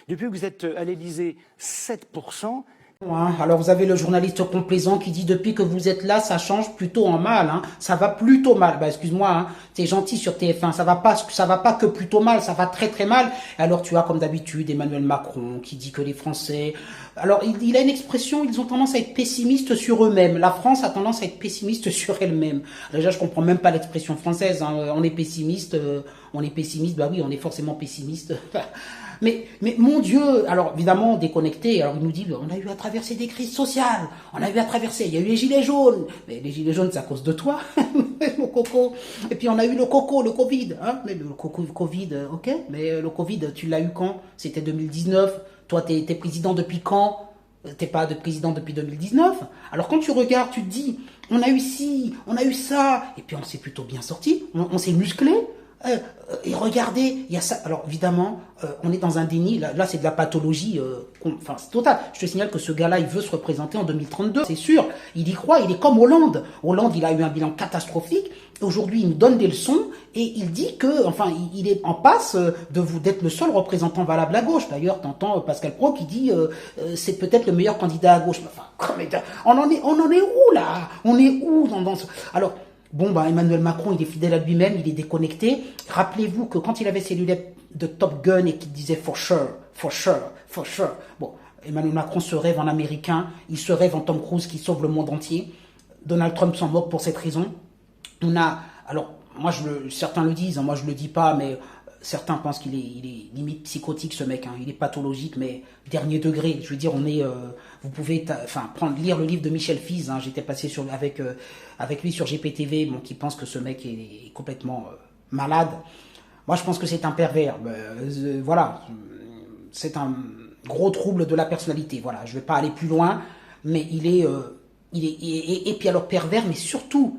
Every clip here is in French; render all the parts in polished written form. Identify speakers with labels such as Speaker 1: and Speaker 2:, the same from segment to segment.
Speaker 1: Depuis que vous êtes à l'Élysée, 7%.
Speaker 2: Alors vous avez le journaliste complaisant qui dit depuis que vous êtes là, ça change plutôt en mal, hein. Ça va plutôt mal. Bah excuse-moi, hein, t'es gentil sur TF1, ça va pas que plutôt mal, ça va très très mal. Alors tu as comme d'habitude Emmanuel Macron qui dit que les Français, alors il a une expression, ils ont tendance à être pessimistes sur eux-mêmes. La France a tendance à être pessimiste sur elle-même. Déjà je comprends même pas l'expression française, hein. On est pessimiste, bah oui, on est forcément pessimiste. Mais mon Dieu, alors évidemment déconnecté, alors il nous dit on a eu à traverser des crises sociales, on a eu à traverser, il y a eu les gilets jaunes, mais les gilets jaunes c'est à cause de toi, mon coco, et puis on a eu le Covid, hein, mais le Covid, ok, mais le Covid tu l'as eu quand? C'était 2019, toi t'es président depuis quand? T'es pas de président depuis 2019. Alors quand tu regardes, tu te dis, on a eu ci, on a eu ça, et puis on s'est plutôt bien sorti, on s'est musclé. Et regardez, il y a ça. Alors évidemment, on est dans un déni. Là c'est de la pathologie. Enfin, c'est total. Je te signale que ce gars-là, il veut se représenter en 2032. C'est sûr. Il y croit. Il est comme Hollande. Hollande, il a eu un bilan catastrophique. Aujourd'hui, il nous donne des leçons et il dit que, enfin, il est en passe d'être le seul représentant valable à gauche. D'ailleurs, t'entends Pascal Praud qui dit c'est peut-être le meilleur candidat à gauche. Enfin, on en est où là? On est où dans ce... Alors. Bon, bah, Emmanuel Macron, il est fidèle à lui-même, il est déconnecté. Rappelez-vous que quand il avait ses lunettes de Top Gun et qu'il disait for sure, for sure, for sure. Bon, Emmanuel Macron se rêve en américain, il se rêve en Tom Cruise qui sauve le monde entier. Donald Trump s'en moque pour cette raison. Alors, certains le disent, hein, moi je le dis pas, mais certains pensent qu'il est limite psychotique ce mec, hein. Il est pathologique, mais dernier degré. Je veux dire, vous pouvez, lire le livre de Michel Fize. Hein. J'étais passé avec lui sur GPTV, bon, qui pense que ce mec est complètement malade. Moi, je pense que c'est un pervers. Voilà, c'est un gros trouble de la personnalité. Voilà, je vais pas aller plus loin, mais et puis alors pervers, mais surtout,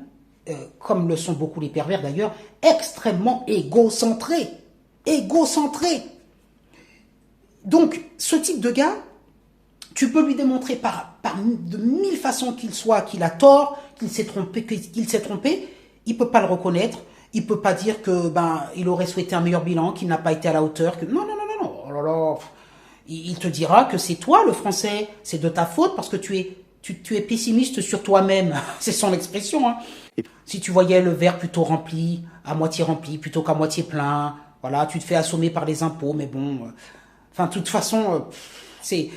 Speaker 2: comme le sont beaucoup les pervers d'ailleurs, extrêmement égocentré. Donc, ce type de gars, tu peux lui démontrer par de mille façons qu'il a tort, qu'il s'est trompé, il peut pas le reconnaître, il peut pas dire que il aurait souhaité un meilleur bilan, qu'il n'a pas été à la hauteur, que non, oh là là, il te dira que c'est toi le français, c'est de ta faute parce que tu es pessimiste sur toi-même, c'est son expression, hein. Si tu voyais le verre plutôt rempli, à moitié rempli, plutôt qu'à moitié plein, voilà, tu te fais assommer par les impôts, mais bon, de toute façon, c'est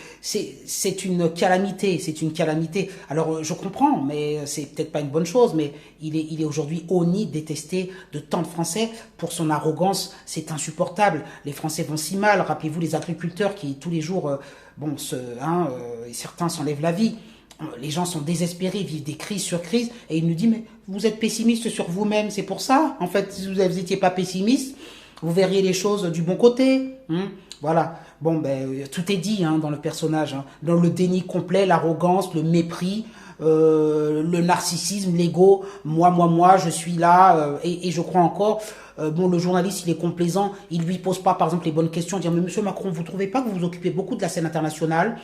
Speaker 2: une calamité, Alors, je comprends, mais c'est peut-être pas une bonne chose, mais il est aujourd'hui honni, détesté de tant de Français pour son arrogance, c'est insupportable. Les Français vont si mal, rappelez-vous les agriculteurs qui tous les jours, certains s'enlèvent la vie. Les gens sont désespérés, vivent des crises sur crises, et il nous dit, mais vous êtes pessimiste sur vous-même, c'est pour ça. En fait, si vous n'étiez pas pessimiste, vous verriez les choses du bon côté. Voilà. Bon, tout est dit dans le personnage. Dans le déni complet, l'arrogance, le mépris, le narcissisme, l'ego. Moi, je suis là, et je crois encore. Le journaliste, il est complaisant. Il lui pose pas, par exemple, les bonnes questions. Dire, mais monsieur Macron, vous trouvez pas que vous vous occupez beaucoup de la scène internationale?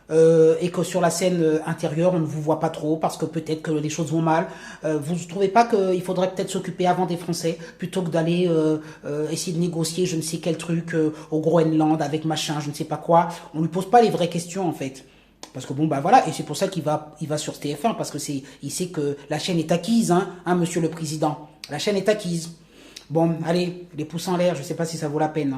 Speaker 2: Et que sur la scène intérieure, on ne vous voit pas trop parce que peut-être que les choses vont mal. Vous ne trouvez pas qu'il faudrait peut-être s'occuper avant des Français plutôt que d'aller essayer de négocier je ne sais quel truc au Groenland avec machin, je ne sais pas quoi. On lui pose pas les vraies questions en fait. Parce que voilà, et c'est pour ça qu'il va sur TF1 parce que il sait que la chaîne est acquise, monsieur le président. La chaîne est acquise. Bon, allez, les pouces en l'air, je sais pas si ça vaut la peine.